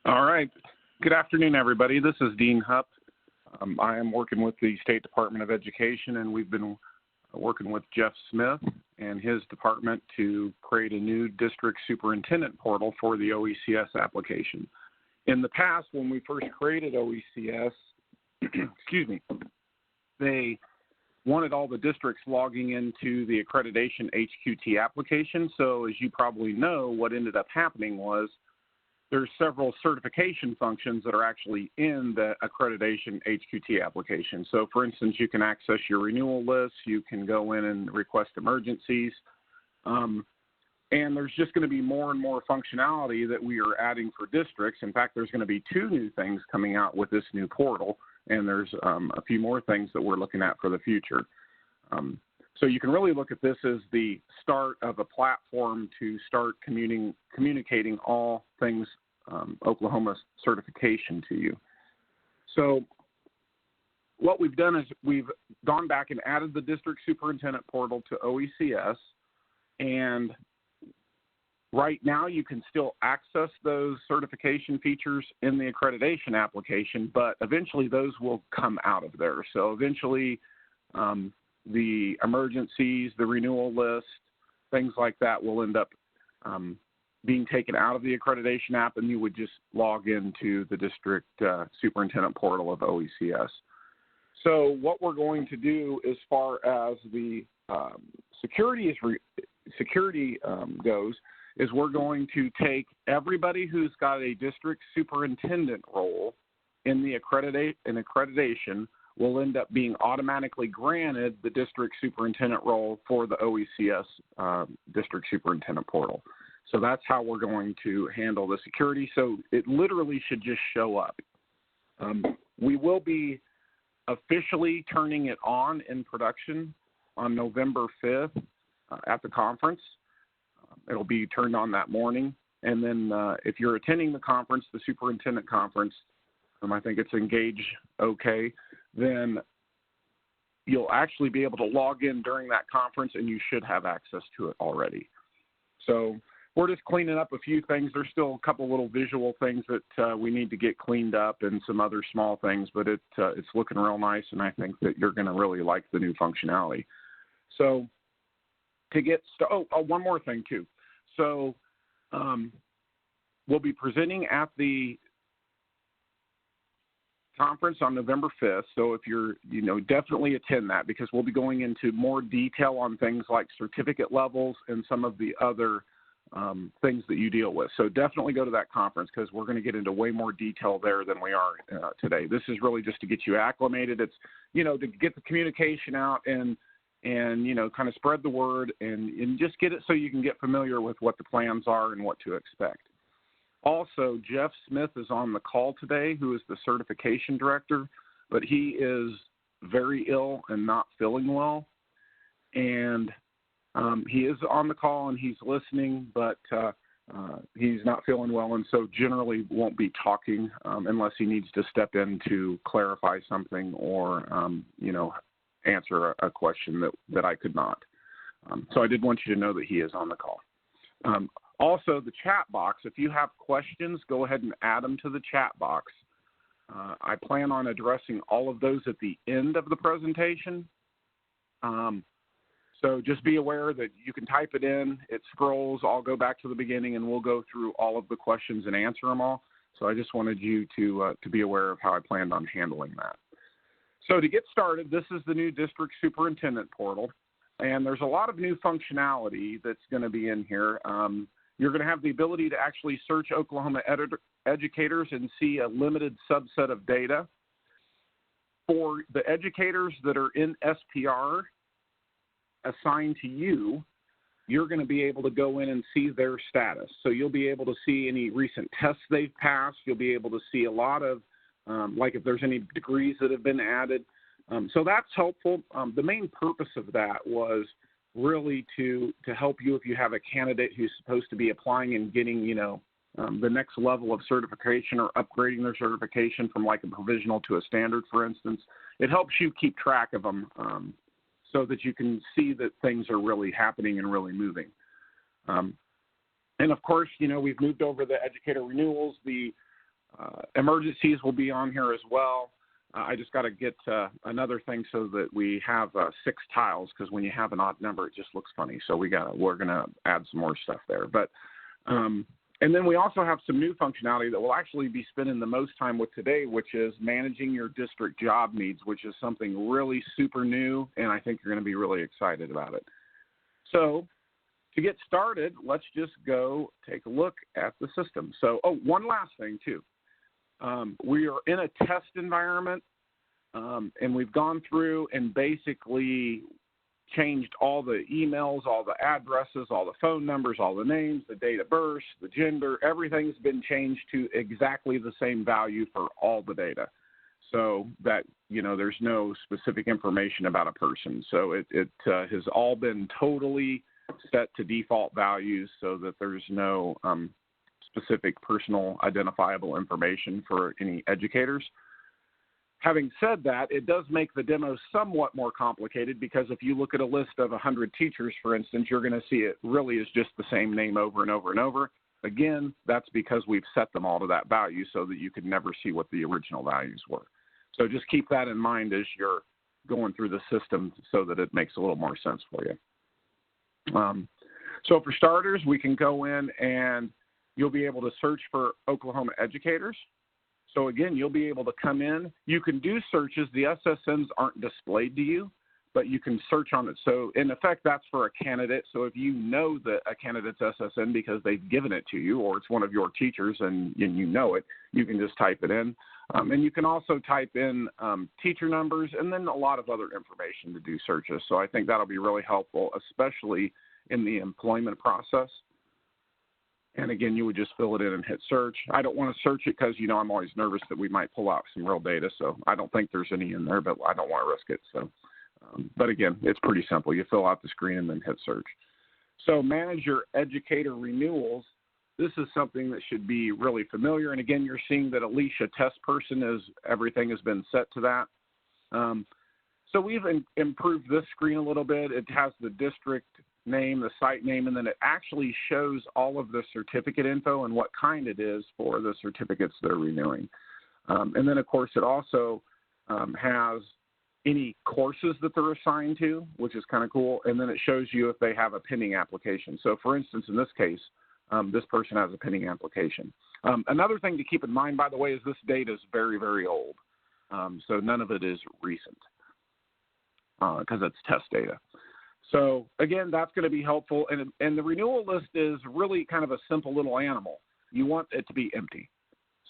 All right. Good afternoon, everybody. This is Dean Hupp. I am working with the State Department of Education, and we've been working with Jeff Smith and his department to create a new district superintendent portal for the OECS application. In the past, when we first created OECS, excuse me, they wanted all the districts logging into the accreditation HQT application. So as you probably know, what ended up happening was there's several certification functions that are actually in the accreditation HQT application. So for instance, you can access your renewal list, you can go in and request emergencies, and there's just going to be more and more functionality that we are adding for districts. In fact, there's going to be 2 new things coming out with this new portal, and there's a few more things that we're looking at for the future. So you can really look at this as the start of a platform to start communicating all things Oklahoma certification to you. So what we've done is we've gone back and added the district superintendent portal to OECS, and right now you can still access those certification features in the accreditation application, but eventually those will come out of there. So eventually the emergencies, the renewal list, things like that will end up being taken out of the accreditation app, and you would just log into the district superintendent portal of OECS. So what we're going to do as far as the security goes is we're going to take everybody who's got a district superintendent role in the accreditation will end up being automatically granted the district superintendent role for the OECS district superintendent portal. So that's how we're going to handle the security. So it literally should just show up. We will be officially turning it on in production on November 5th at the conference. It'll be turned on that morning. And then if you're attending the conference, the superintendent conference, I think it's Engage OK, then you'll actually be able to log in during that conference, and you should have access to it already. So we're just cleaning up a few things. There's still a couple little visual things that we need to get cleaned up and some other small things, but it's looking real nice, and I think that you're going to really like the new functionality. So to get started, one more thing too. So we'll be presenting at the conference on November 5th. So if you're, definitely attend that, because we'll be going into more detail on things like certificate levels and some of the other things that you deal with. So definitely go to that conference, because we're going to get into way more detail there than we are today. This is really just to get you acclimated. It's, to get the communication out and kind of spread the word and just get it so you can get familiar with what the plans are and what to expect. Also, Jeff Smith is on the call today, who is the certification director, but he is very ill and not feeling well. And he is on the call and he's listening, but he's not feeling well, and so generally won't be talking unless he needs to step in to clarify something or, answer a question that I could not. So I did want you to know that he is on the call. Also, the chat box, if you have questions, go ahead and add them to the chat box. I plan on addressing all of those at the end of the presentation. So just be aware that you can type it in, it scrolls, I'll go back to the beginning, and we'll go through all of the questions and answer them all. So I just wanted you to be aware of how I planned on handling that. So to get started, this is the new district superintendent portal, and there's a lot of new functionality that's going to be in here. You're going to have the ability to actually search Oklahoma educators and see a limited subset of data. For the educators that are in SPR assigned to you, you're going to be able to go in and see their status. So you'll be able to see any recent tests they've passed. You'll be able to see a lot of, like if there's any degrees that have been added. So that's helpful. The main purpose of that was really to help you if you have a candidate who's supposed to be applying and getting, the next level of certification or upgrading their certification from like a provisional to a standard, for instance. It helps you keep track of them so that you can see that things are really happening and really moving. And of course, we've moved over the educator renewals. The Emergencies will be on here as well. I just got to get another thing so that we have 6 tiles, because when you have an odd number, it just looks funny. So we're going to add some more stuff there. But and then we also have some new functionality that we'll actually be spending the most time with today, which is managing your district job needs, which is something really super new, and I think you're going to be really excited about it. So to get started, let's just go take a look at the system. So, one last thing too. We are in a test environment, and we've gone through and basically changed all the emails, all the addresses, all the phone numbers, all the names, the date of birth, the gender. Everything's been changed to exactly the same value for all the data, so that, there's no specific information about a person. So it has all been totally set to default values, so that there's no specific personal identifiable information for any educators. Having said that, it does make the demo somewhat more complicated, because if you look at a list of 100 teachers, for instance, you're going to see it really is just the same name over and over and over. Again, that's because we've set them all to that value so that you could never see what the original values were. So just keep that in mind as you're going through the system, so that it makes a little more sense for you. So for starters, we can go in and you'll be able to search for Oklahoma educators. So again, you'll be able to come in. You can do searches. The SSNs aren't displayed to you, but you can search on it. So in effect, that's for a candidate. So if you know that a candidate's SSN because they've given it to you, or it's one of your teachers and you know it, you can just type it in. And you can also type in teacher numbers and then a lot of other information to do searches. So I think that'll be really helpful, especially in the employment process. And again, you would just fill it in and hit search. I don't want to search it because, I'm always nervous that we might pull out some real data. So I don't think there's any in there, but I don't want to risk it. So, but again, it's pretty simple. You fill out the screen and then hit search. So manage your educator renewals. This is something that should be really familiar. And again, you're seeing that Alicia test person everything has been set to that. So we've improved this screen a little bit. It has the district name, the site name, and then it actually shows all of the certificate info and what kind it is for the certificates they're renewing. And then, of course, it also has any courses that they're assigned to, which is kind of cool. And then it shows you if they have a pending application. So, for instance, in this case, this person has a pending application. Another thing to keep in mind, by the way, is this data is very, very old. So none of it is recent because it's test data. So, again, that's going to be helpful. And the renewal list is really kind of a simple little animal. You want it to be empty.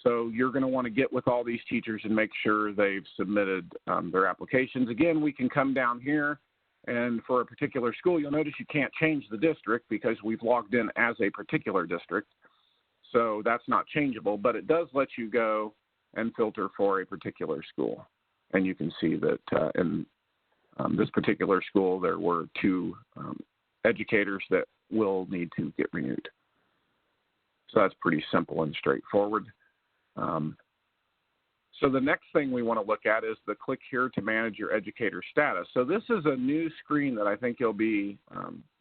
So you're going to want to get with all these teachers and make sure they've submitted their applications. Again, we can come down here, and for a particular school, you'll notice you can't change the district because we've logged in as a particular district. So that's not changeable, but it does let you go and filter for a particular school. And you can see that in this particular school, there were 2 educators that will need to get renewed. So that's pretty simple and straightforward. So the next thing we want to look at is the click here to manage your educator status. So this is a new screen that I think you'll be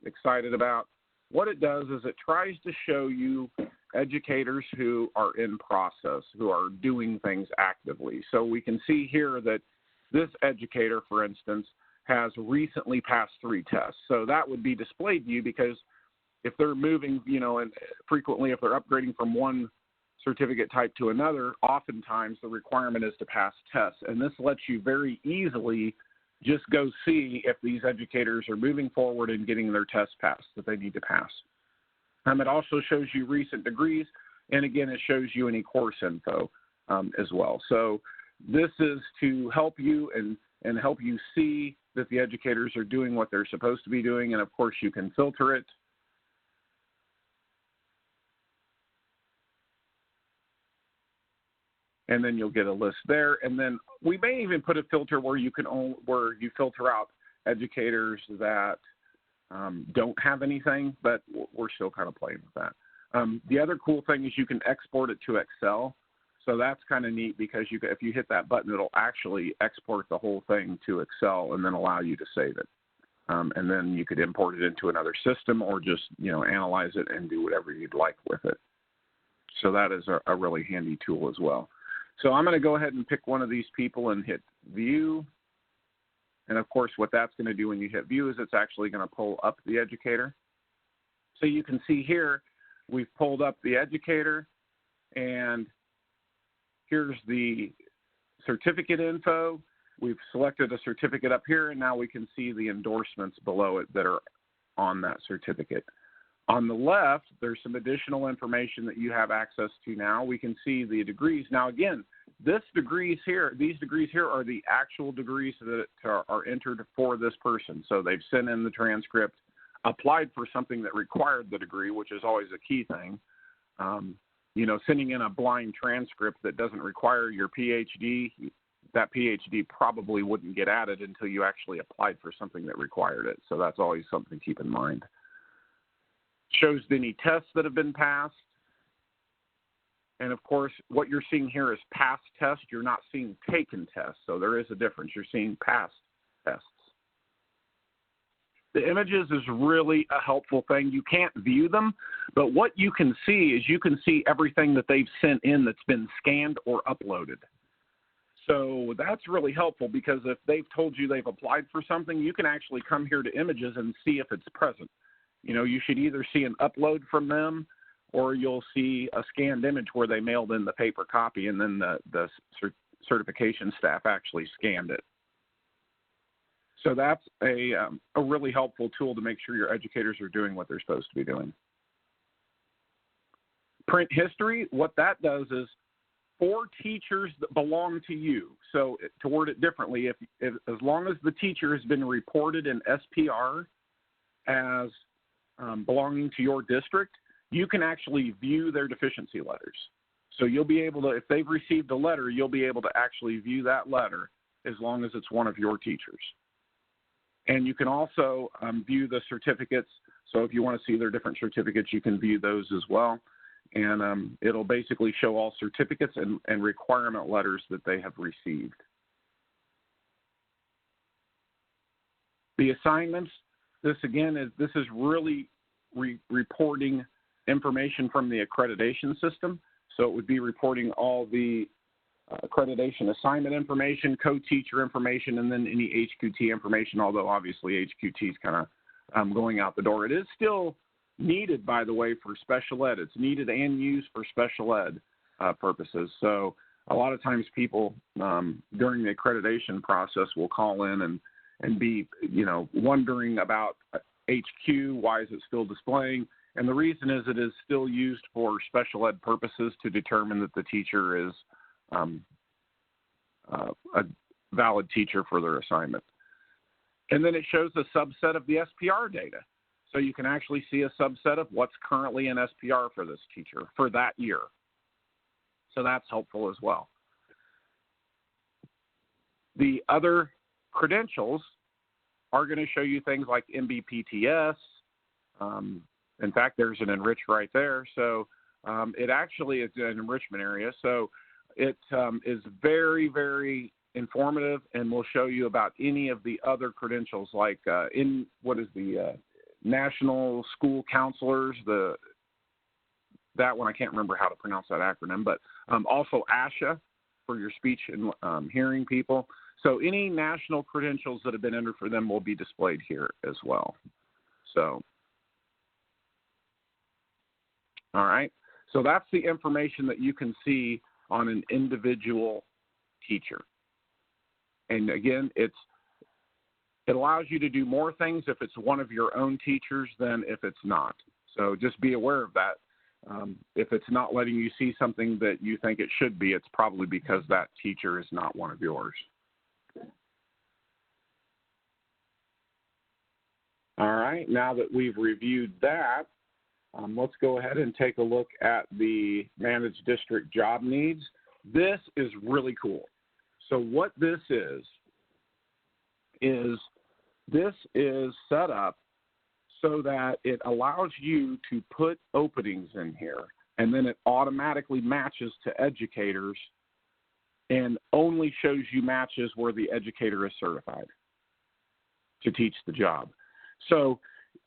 excited about. What it does is it tries to show you educators who are in process, who are doing things actively. So we can see here that this educator, for instance, has recently passed 3 tests. So that would be displayed to you because if they're moving, and frequently if they're upgrading from one certificate type to another, oftentimes the requirement is to pass tests. And this lets you very easily just go see if these educators are moving forward and getting their tests passed that they need to pass. It also shows you recent degrees, and again, it shows you any course info as well. So this is to help you and help you see that the educators are doing what they're supposed to be doing, and of course you can filter it. And then you'll get a list there. And then we may even put a filter where you filter out educators that don't have anything, but we're still kind of playing with that. The other cool thing is you can export it to Excel. So that's kind of neat because if you hit that button, it'll actually export the whole thing to Excel and then allow you to save it. And then you could import it into another system or just, analyze it and do whatever you'd like with it. So that is a really handy tool as well. So I'm going to go ahead and pick one of these people and hit view. And of course, what that's going to do when you hit view is it's actually going to pull up the educator. So you can see here, we've pulled up the educator, and here's the certificate info. We've selected a certificate up here, and now we can see the endorsements below it that are on that certificate. On the left, there's some additional information that you have access to now. We can see the degrees. Now, again, these degrees here are the actual degrees that are entered for this person. So they've sent in the transcript, applied for something that required the degree, which is always a key thing. Sending in a blind transcript that doesn't require your PhD, that PhD probably wouldn't get added until you actually applied for something that required it. So that's always something to keep in mind. Shows any tests that have been passed. And of course, what you're seeing here is past tests. You're not seeing taken tests. So there is a difference. You're seeing past tests. The images is really a helpful thing. You can't view them, but what you can see is you can see everything that they've sent in that's been scanned or uploaded. So that's really helpful, because if they've told you they've applied for something, you can actually come here to images and see if it's present. You should either see an upload from them, or you'll see a scanned image where they mailed in the paper copy and then the certification staff actually scanned it. So that's a really helpful tool to make sure your educators are doing what they're supposed to be doing. Print history, what that does is for teachers that belong to you. So to word it differently, if as long as the teacher has been reported in SPR as belonging to your district, you can actually view their deficiency letters. So you'll be able to, if they've received a letter, you'll be able to actually view that letter as long as it's one of your teachers. And you can also view the certificates. So if you want to see their different certificates, you can view those as well. And it'll basically show all certificates and requirement letters that they have received. The assignments, this is really reporting information from the accreditation system. So it would be reporting all the accreditation assignment information, co-teacher information, and then any HQT information, although obviously HQT is kind of going out the door. It is still needed, by the way, for special ed. It's needed and used for special ed purposes. So a lot of times people during the accreditation process will call in and be, wondering about HQ, why is it still displaying? And the reason is it is still used for special ed purposes to determine that the teacher is a valid teacher for their assignment. And then it shows a subset of the SPR data. So you can actually see a subset of what's currently in SPR for this teacher for that year. So that's helpful as well. The other credentials are going to show you things like MBPTS. In fact, there's an enrich right there. So it actually is an enrichment area. So it is very, very informative, and will show you about any of the other credentials, like National School Counselors, that one, I can't remember how to pronounce that acronym, but also ASHA for your speech and hearing people. So any national credentials that have been entered for them will be displayed here as well. So, all right. So that's the information that you can see on an individual teacher. And again, it allows you to do more things if it's one of your own teachers than if it's not. So just be aware of that. If it's not letting you see something that you think it should be, it's probably because that teacher is not one of yours. All right, now that we've reviewed that, let's go ahead and take a look at the managed district job needs. This is really cool. So what this is this is set up so that it allows you to put openings in here, and then it automatically matches to educators and only shows you matches where the educator is certified to teach the job. So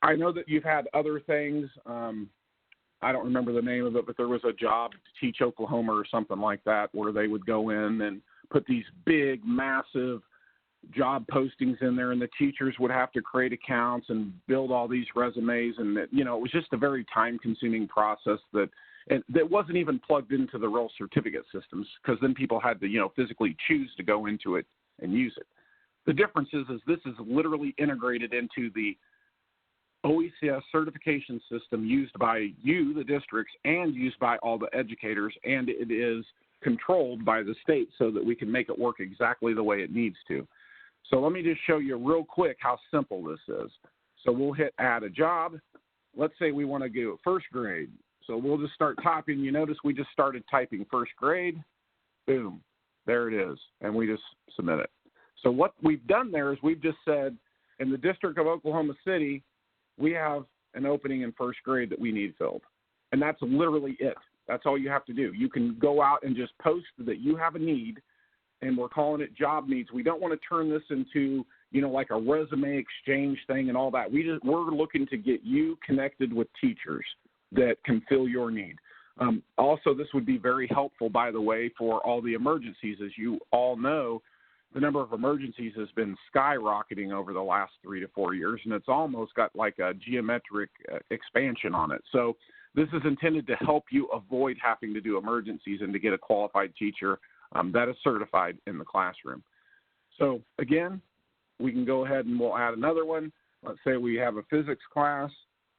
I know that you've had other things I don't remember the name of it, but there was a job to teach Oklahoma or something like that where they would go in and put these big, massive job postings in there, and the teachers would have to create accounts and build all these resumes. And, it was just a very time-consuming process that wasn't even plugged into the real certificate systems, because then people had to, physically choose to go into it and use it. The difference is this is literally integrated into the OECS certification system used by you, the districts, and used by all the educators, and it is controlled by the state so that we can make it work exactly the way it needs to. So let me just show you real quick how simple this is. So we'll hit add a job. Let's say we want to do first grade. So we'll just start typing. You notice we just started typing first grade. Boom, there it is, and we just submit it. So what we've done there is we've just said, in the District of Oklahoma City, we have an opening in first grade that we need filled. And that's literally it. That's all you have to do. You can go out and just post that you have a need, and we're calling it job needs. We don't want to turn this into, like a resume exchange thing and all that. We're looking to get you connected with teachers that can fill your need. Also, this would be very helpful, by the way, for all the emergencies. As you all know, the number of emergencies has been skyrocketing over the last 3 to 4 years, and it's almost got like a geometric expansion on it. So this is intended to help you avoid having to do emergencies and to get a qualified teacher that is certified in the classroom. So again, we can go ahead and we'll add another one. Let's say we have a physics class,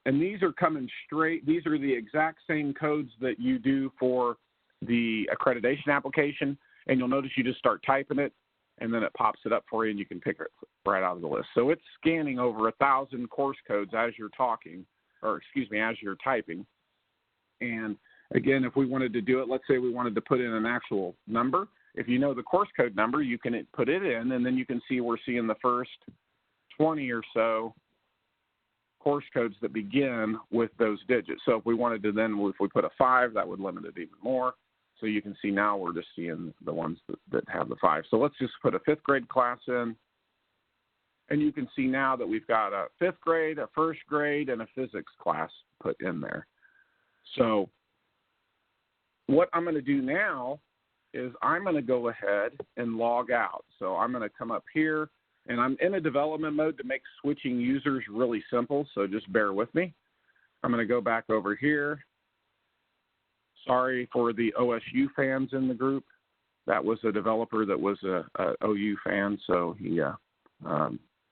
and these are coming straight. These are the exact same codes that you do for the accreditation application, and you'll notice you just start typing it, and then it pops it up for you, and you can pick it right out of the list. So it's scanning over 1,000 course codes as you're talking, or as you're typing. And again, if we wanted to do it, let's say we wanted to put in an actual number. If you know the course code number, you can put it in, and then you can see we're seeing the first 20 or so course codes that begin with those digits. So if we wanted to then, if we put a 5, that would limit it even more. So you can see now we're just seeing the ones that have the 5. So let's just put a 5th grade class in. And you can see now that we've got a 5th grade, a 1st grade, and a physics class put in there. So what I'm going to do now is I'm going to go ahead and log out. So I'm going to come up here, and I'm in a development mode to make switching users really simple, so just bear with me. I'm going to go back over here. Sorry for the OSU fans in the group. That was a developer that was a OU fan, so he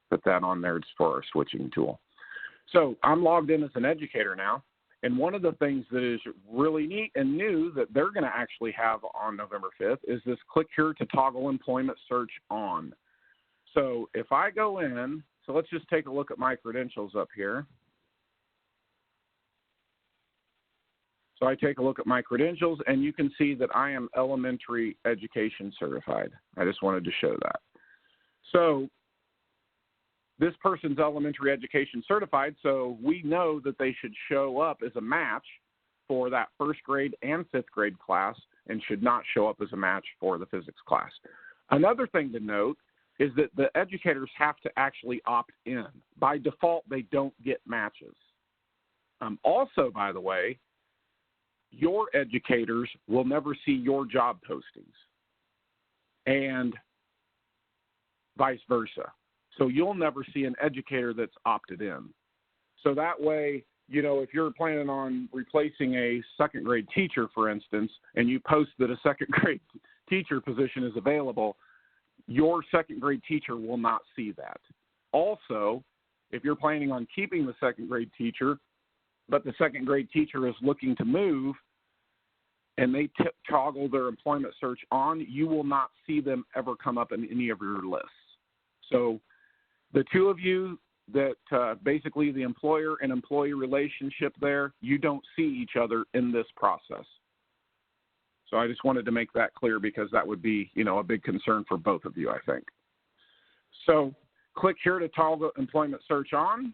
put that on there just for our switching tool. So I'm logged in as an educator now, and one of the things that is really neat and new that they're going to actually have on November 5th is this click here to toggle employment search on. So if I go in, so let's just take a look at my credentials up here. So I take a look at my credentials, and you can see that I am elementary education certified. I just wanted to show that. So this person's elementary education certified, so we know that they should show up as a match for that 1st grade and 5th grade class and should not show up as a match for the physics class. Another thing to note is that the educators have to actually opt in. By default, they don't get matches. Also, by the way, your educators will never see your job postings, and vice versa. So you'll never see an educator that's opted in. So that way, if you're planning on replacing a 2nd grade teacher, for instance, and you post that a 2nd grade teacher position is available, your 2nd grade teacher will not see that. Also, if you're planning on keeping the 2nd grade teacher, but the 2nd grade teacher is looking to move and they toggle their employment search on, you will not see them ever come up in any of your lists. So the two of you that basically the employer and employee relationship there, you don't see each other in this process. So I just wanted to make that clear because that would be, a big concern for both of you, I think. So click here to toggle employment search on.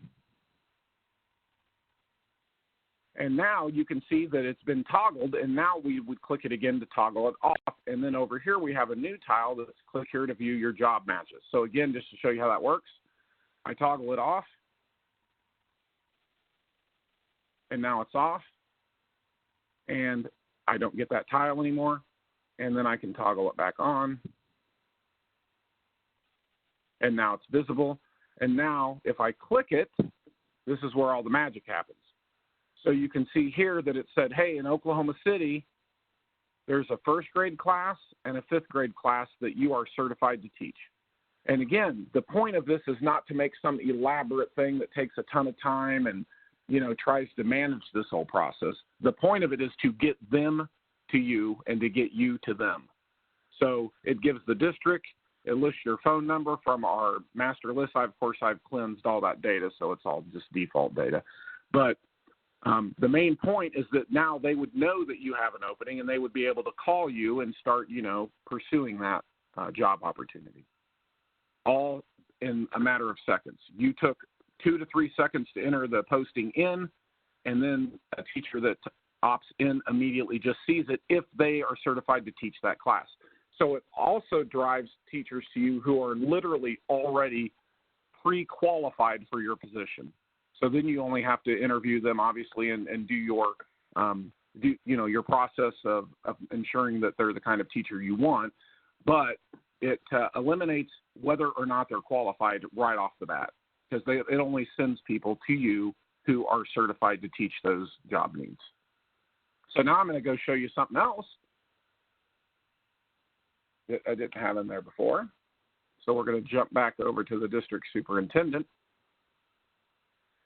And now you can see that it's been toggled, and now we would click it again to toggle it off. And then over here we have a new tile that's click here to view your job matches. So again, just to show you how that works, I toggle it off, and now it's off. and I don't get that tile anymore, and then I can toggle it back on, and now it's visible. And now if I click it, this is where all the magic happens. So you can see here that it said, hey, in Oklahoma City, there's a first grade class and a fifth grade class that you are certified to teach. And again, the point of this is not to make some elaborate thing that takes a ton of time and, you know, tries to manage this whole process. The point of it is to get them to you and to get you to them. So it gives the district, it lists your phone number from our master list. Of course, I've cleansed all that data, so it's all just default data. But the main point is that now they would know that you have an opening, and they would be able to call you and start, you know, pursuing that job opportunity, all in a matter of seconds. You took 2 to 3 seconds to enter the posting in, and then a teacher that opts in immediately just sees it if they are certified to teach that class. So it also drives teachers to you who are literally already pre-qualified for your position. So then you only have to interview them, obviously, and do your, your process of ensuring that they're the kind of teacher you want. But it eliminates whether or not they're qualified right off the bat, because it only sends people to you who are certified to teach those job needs. So now I'm going to go show you something else that I didn't have in there before. So we're going to jump back over to the district superintendent.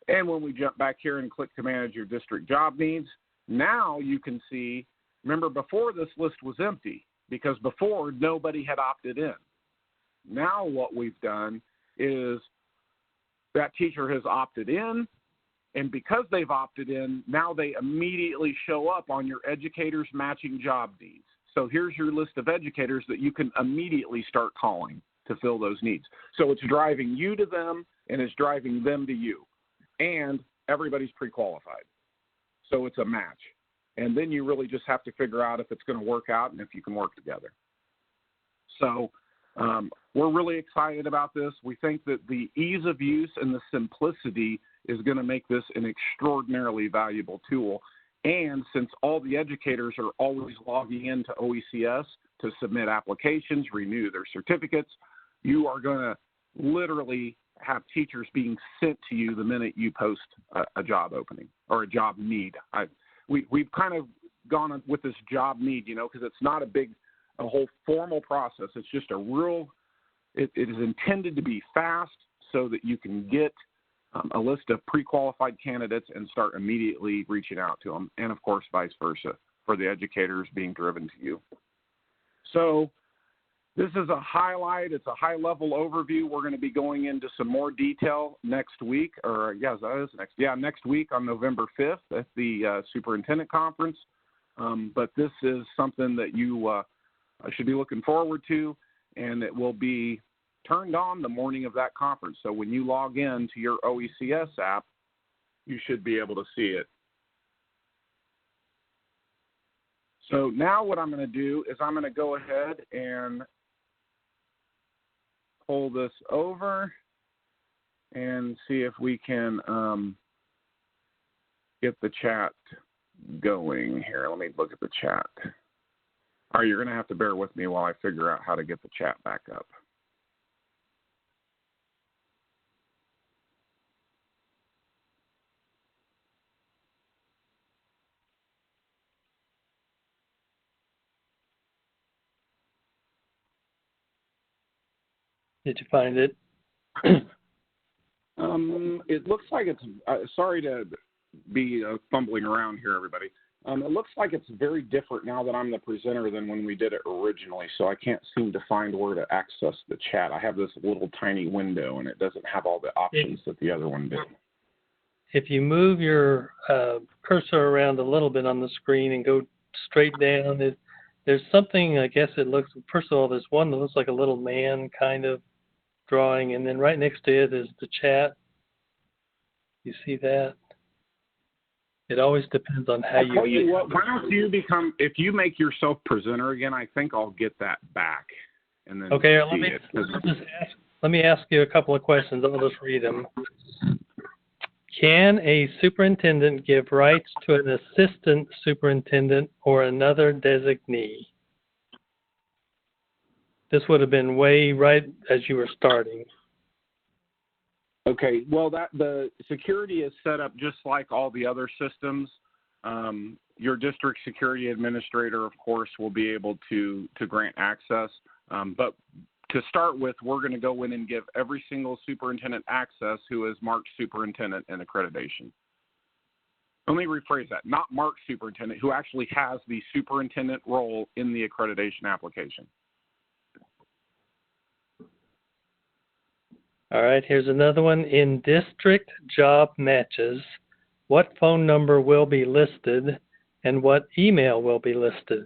And when we jump back here and click to manage your district job needs, now you can see, remember before this list was empty because before nobody had opted in. Now what we've done is that teacher has opted in, and because they've opted in, now they immediately show up on your educators matching job needs. So here's your list of educators that you can immediately start calling to fill those needs. So it's driving you to them, and it's driving them to you. And everybody's pre-qualified. So it's a match. And then you really just have to figure out if it's going to work out and if you can work together. So we're really excited about this. We think that the ease of use and the simplicity is going to make this an extraordinarily valuable tool. And since all the educators are always logging into OECS to submit applications, renew their certificates, you are going to literally have teachers being sent to you the minute you post a job opening or a job need. We've kind of gone with this job need, because it's not a whole formal process. It's just it is intended to be fast so that you can get a list of pre-qualified candidates and start immediately reaching out to them, and of course vice versa for the educators being driven to you. So this is a highlight. It's a high-level overview. We're going to be going into some more detail next week, next week on November 5th at the Superintendent Conference. But this is something that you should be looking forward to, and it will be turned on the morning of that conference. So when you log in to your OECS app, you should be able to see it. So now what I'm going to do is I'm going to go ahead and pull this over and see if we can get the chat going here. Let me look at the chat. All right, you're going to have to bear with me while I figure out how to get the chat back up. Did you find it? It looks like it's, sorry to be fumbling around here, everybody. It looks like it's very different now that I'm the presenter than when we did it originally, so I can't seem to find where to access the chat. I have this little tiny window, and it doesn't have all the options that the other one did. If you move your cursor around a little bit on the screen and go straight down, there's something, I guess it looks, first of all, there's one that looks like a little man kind of drawing, and then right next to it is the chat. You see that? It always depends on how I'll tell you what, why don't you if you make yourself presenter again, I think I'll get that back. And then okay, let me ask you a couple of questions. I'll just read them. Can a superintendent give rights to an assistant superintendent or another designee? This would have been way right as you were starting. Okay, well, the security is set up just like all the other systems. Your district security administrator, of course, will be able to grant access. But to start with, we're going to go in and give every single superintendent access who is marked superintendent in accreditation. Let me rephrase that. Not marked superintendent, who actually has the superintendent role in the accreditation application. All right, here's another one. In district job matches, what phone number will be listed and what email will be listed?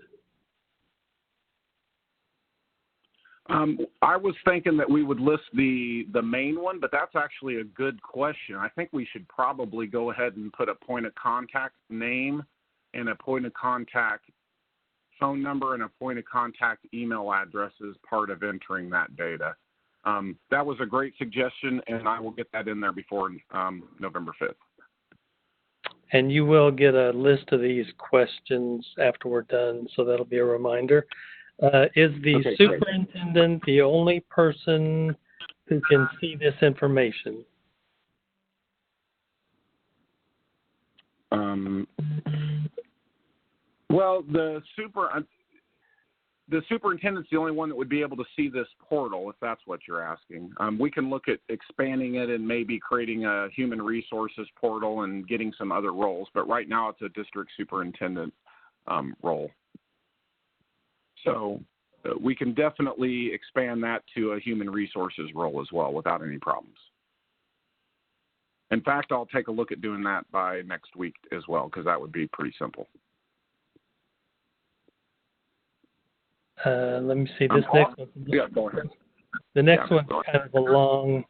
I was thinking that we would list the main one, but that's actually a good question. I think we should probably go ahead and put a point of contact name and a point of contact phone number and a point of contact email address as part of entering that data. That was a great suggestion, and I will get that in there before November 5th. And you will get a list of these questions after we're done, so that'll be a reminder. Is the superintendent the only person who can see this information? Well, the superintendent's the only one that would be able to see this portal, if that's what you're asking. We can look at expanding it and maybe creating a human resources portal and getting some other roles, but right now it's a district superintendent role. So we can definitely expand that to a human resources role as well without any problems. In fact, I'll take a look at doing that by next week as well, because that would be pretty simple. Let me see this next one. Yeah, go ahead. The next one's kind of a long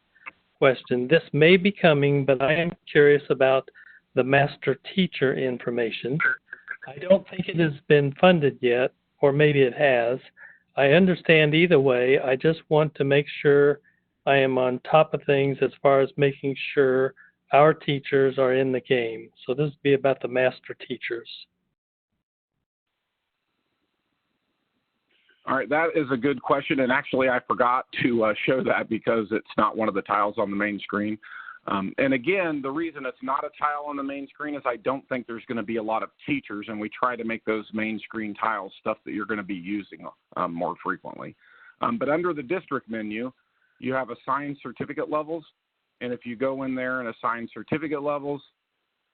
question. This may be coming, but I am curious about the master teacher information. I don't think it has been funded yet, or maybe it has. I understand either way. I just want to make sure I am on top of things as far as making sure our teachers are in the game. So this would be about the master teachers. All right, that is a good question, and actually I forgot to show that because it's not one of the tiles on the main screen. And again, the reason it's not a tile on the main screen is I don't think there's going to be a lot of teachers, and we try to make those main screen tiles stuff that you're going to be using more frequently. But under the district menu, you have assigned certificate levels, and if you go in there and assign certificate levels,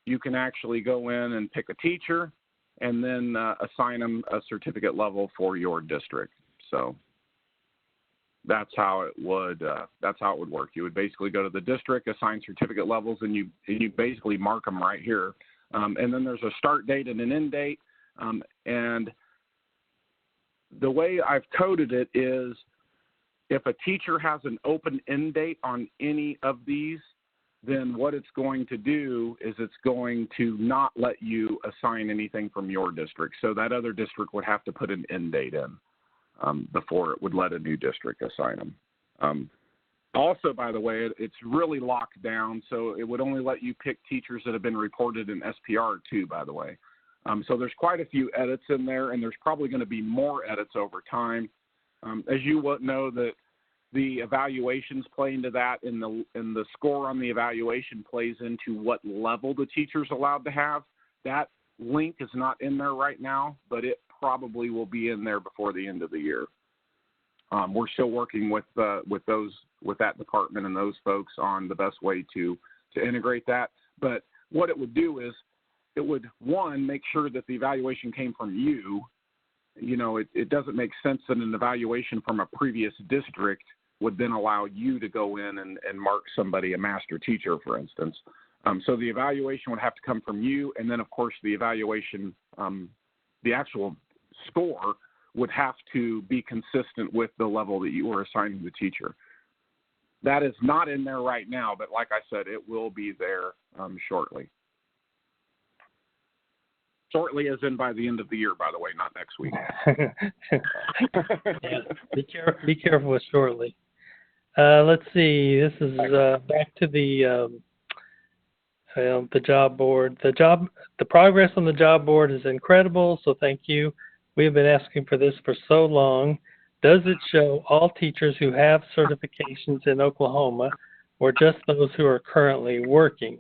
you can actually go in and pick a teacher and then assign them a certificate level for your district. So that's how it would work. You would basically go to the district, assign certificate levels, and you basically mark them right here. And then there's a start date and an end date. And the way I've coded it is if a teacher has an open end date on any of these, then what it's going to do is it's going to not let you assign anything from your district. So that other district would have to put an end date in before it would let a new district assign them. Also, by the way, it's really locked down, so it would only let you pick teachers that have been reported in SPR too, by the way. So there's quite a few edits in there, and there's probably going to be more edits over time. As you know, that the evaluations play into that, and the score on the evaluation plays into what level the teacher's allowed to have. That link is not in there right now, but it probably will be in there before the end of the year. We're still working with that department and those folks on the best way to integrate that. But what it would do is it would, one, make sure that the evaluation came from you. You know, it doesn't make sense that an evaluation from a previous district would then allow you to go in and mark somebody a master teacher, for instance. So the evaluation would have to come from you, and then, of course, the evaluation, the actual score would have to be consistent with the level that you were assigning the teacher. That is not in there right now, but like I said, it will be there shortly. Shortly as in by the end of the year, by the way, not next week. Yeah, be careful with shortly. Let's see. This is back to the the job board. The progress on the job board is incredible, so thank you. We have been asking for this for so long. Does it show all teachers who have certifications in Oklahoma or just those who are currently working?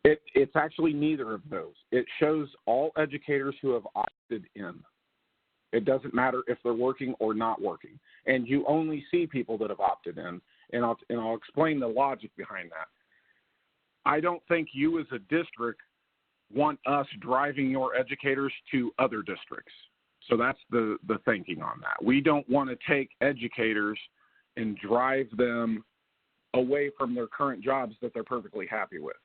It's actually neither of those. It shows all educators who have opted in. It doesn't matter if they're working or not working. And you only see people that have opted in. And I'll explain the logic behind that. I don't think you as a district want us driving your educators to other districts. So that's the thinking on that. We don't want to take educators and drive them away from their current jobs that they're perfectly happy with.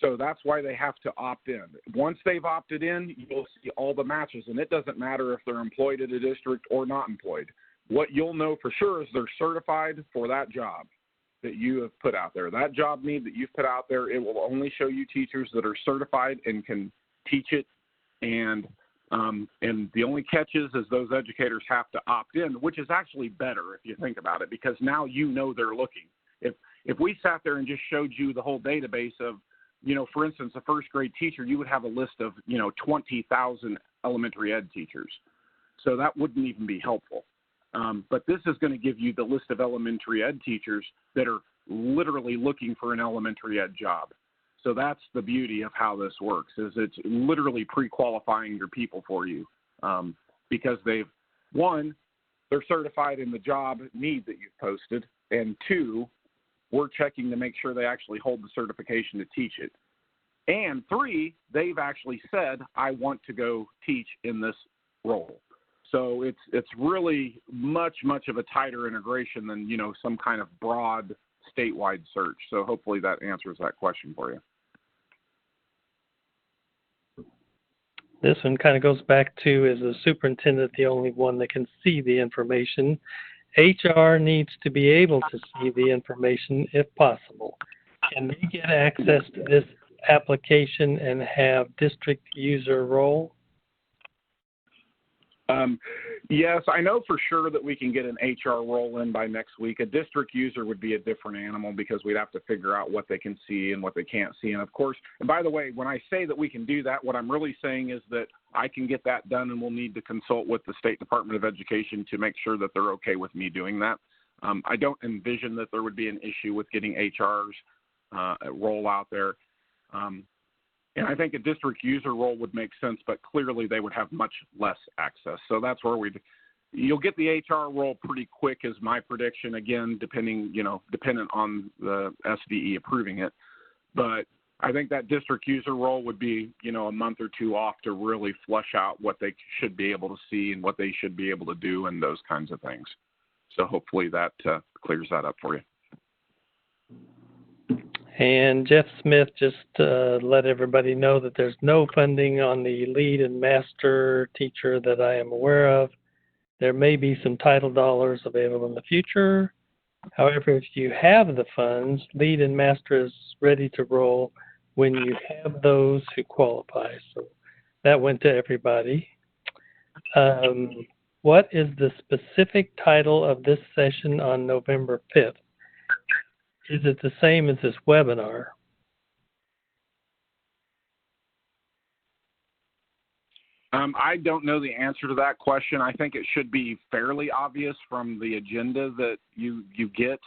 So that's why they have to opt in. Once they've opted in, you'll see all the matches, and it doesn't matter if they're employed at a district or not employed. What you'll know for sure is they're certified for that job that you have put out there. That job need that you've put out there, it will only show you teachers that are certified and can teach it. And the only catch is those educators have to opt in, which is actually better if you think about it, because now you know they're looking. If we sat there and just showed you the whole database of, for instance, a first grade teacher, you would have a list of, 20,000 elementary ed teachers. So that wouldn't even be helpful. But this is going to give you the list of elementary ed teachers that are literally looking for an elementary ed job. So that's the beauty of how this works, is it's literally pre-qualifying your people for you, because they're certified in the job need that you've posted, and 2, we're checking to make sure they actually hold the certification to teach it. And 3, they've actually said, I want to go teach in this role. So it's really much of a tighter integration than, some kind of broad statewide search. So hopefully that answers that question for you. This one kind of goes back to, is the superintendent the only one that can see the information? HR needs to be able to see the information if possible. Can they get access to this application and have district user role? Yes, I know for sure that we can get an HR role in by next week. A district user would be a different animal because we'd have to figure out what they can see and what they can't see. And of course, and by the way, when I say that we can do that, what I'm really saying is that I can get that done, and we'll need to consult with the State Department of Education to make sure that they're okay with me doing that. I don't envision that there would be an issue with getting HR's role out there. And I think a district user role would make sense, but clearly they would have much less access. So that's where you'll get the HR role pretty quick is my prediction, again, dependent on the SDE approving it. But I think that district user role would be, a month or 2 off to really flush out what they should be able to see and what they should be able to do and those kinds of things. So hopefully that clears that up for you. And Jeff Smith just let everybody know that there's no funding on the lead and master teacher that I am aware of. There may be some title dollars available in the future. However, if you have the funds, lead and master is ready to roll when you have those who qualify. So that went to everybody. What is the specific title of this session on November 5th? Is it the same as this webinar? I don't know the answer to that question. I think it should be fairly obvious from the agenda that you get,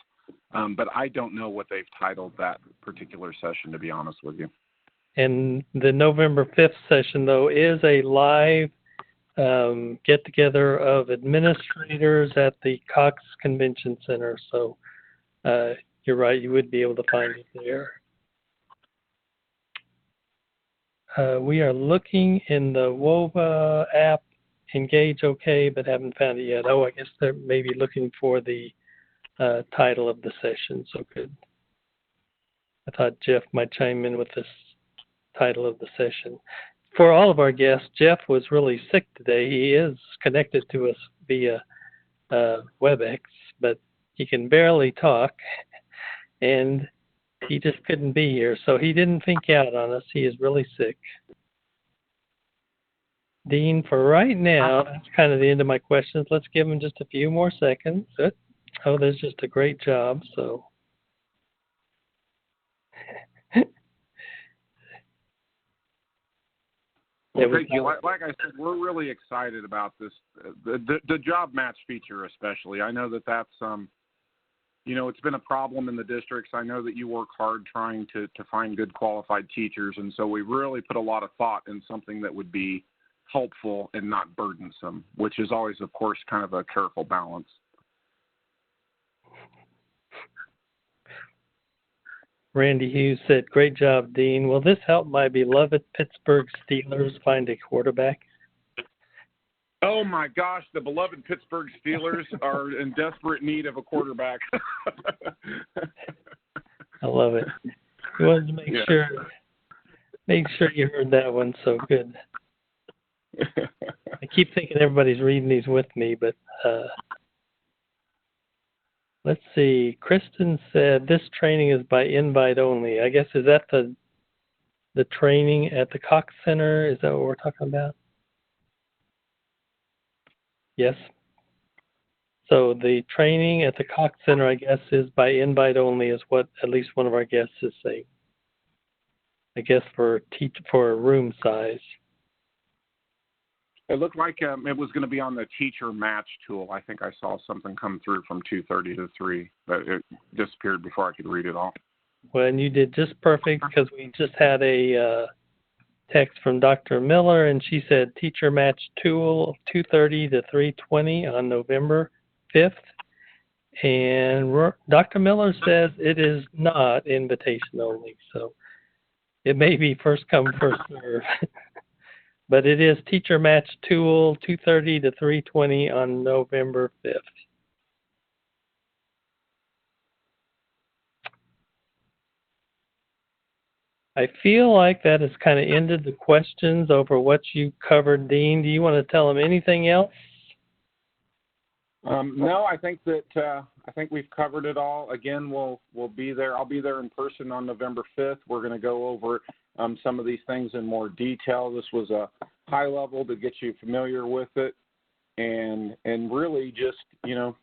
but I don't know what they've titled that particular session, to be honest with you. And the November 5th session, though, is a live get-together of administrators at the Cox Convention Center. So you're right, you would be able to find it there. We are looking in the WOVA app, Engage OK, but haven't found it yet. Oh, I guess they're maybe looking for the title of the session, so good. I thought Jeff might chime in with this title of the session. For all of our guests, Jeff was really sick today. He is connected to us via WebEx, but he can barely talk. And he just couldn't be here, so he didn't think out on us. He is really sick. Dean, for right now, that's kind of the end of my questions. Let's give him just a few more seconds. Oh, there's just a great job, so. Well, thank you. Like I said, we're really excited about this, the job match feature especially. I know that that's, it's been a problem in the districts. I know that you work hard trying to find good qualified teachers, and so we really put a lot of thought in something that would be helpful and not burdensome, which is always, of course, kind of a careful balance. Randy Hughes said, "Great job, Dean. Will this help my beloved Pittsburgh Steelers find a quarterback?" Oh, my gosh, the beloved Pittsburgh Steelers are in desperate need of a quarterback. I love it. You wanted to make sure you heard that one, so good. I keep thinking everybody's reading these with me, but let's see. Kristen said this training is by invite only. I guess, is that the training at the Cox Center? Is that what we're talking about? Yes. So the training at the Cox Center, I guess, is by invite only, is what at least one of our guests is saying. I guess for room size. It looked like it was going to be on the teacher match tool. I think I saw something come through from 2:30 to 3, but it disappeared before I could read it all. Well, and you did just perfect because we just had a text from Dr. Miller, and she said teacher match tool 2:30 to 3:20 on November 5th. And Dr. Miller says it is not invitation only, so it may be first come, first serve. But it is teacher match tool 2:30 to 3:20 on November 5th. I feel like that has kind of ended the questions over what you covered, Dean. Do you want to tell them anything else? No, I think we've covered it all. Again, we'll be there. I'll be there in person on November 5th. We're going to go over some of these things in more detail. This was a high level to get you familiar with it, and really just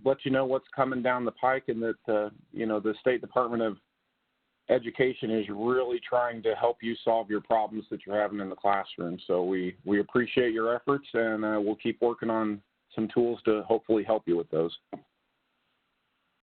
let you know what's coming down the pike, and that the State Department of Education is really trying to help you solve your problems that you're having in the classroom. So we appreciate your efforts, and we'll keep working on some tools to hopefully help you with those.